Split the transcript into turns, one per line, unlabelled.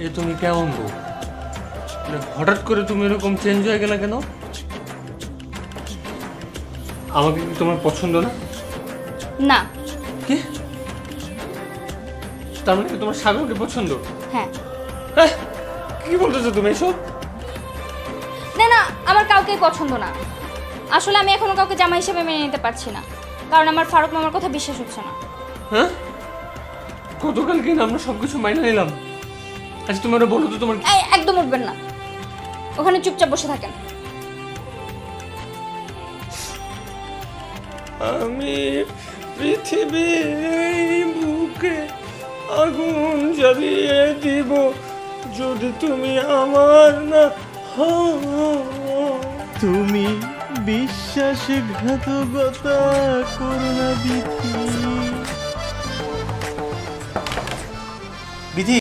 এ তুমি কেমন গো? হঠাৎ করে তুমি এরকম চেঞ্জ হয়ে গেলে কেন? আমাকে কি তোমার পছন্দ না?
না।
কি? তার মানে কি তোমার সাগরকে পছন্দ?
হ্যাঁ।
হ্যাঁ, কি বলতেছো তুমি এসব?
না না, আমার কাউকেই পছন্দ না। আসলে আমি এখনো কাউকে জামাই হিসেবে মেনে নিতে পারছি না, কারণ আমার ফারুক মামার কথা বিশ্বাস হচ্ছে না।
হ্যাঁ, গতকাল কিনা আমরা সবকিছু মাইনে নিলাম। আচ্ছা তুমি ওরা বলো তো তোমার
এই একদম উঠবেন না, ওখানে চুপচাপ বসে থাকেন।
আমি পৃথিবীর বুকে আগুন জ্বালিয়ে দিব যদি তুমি আমার না হও।
তুমি বিশ্বাসঘাতকতা করো না বিধি।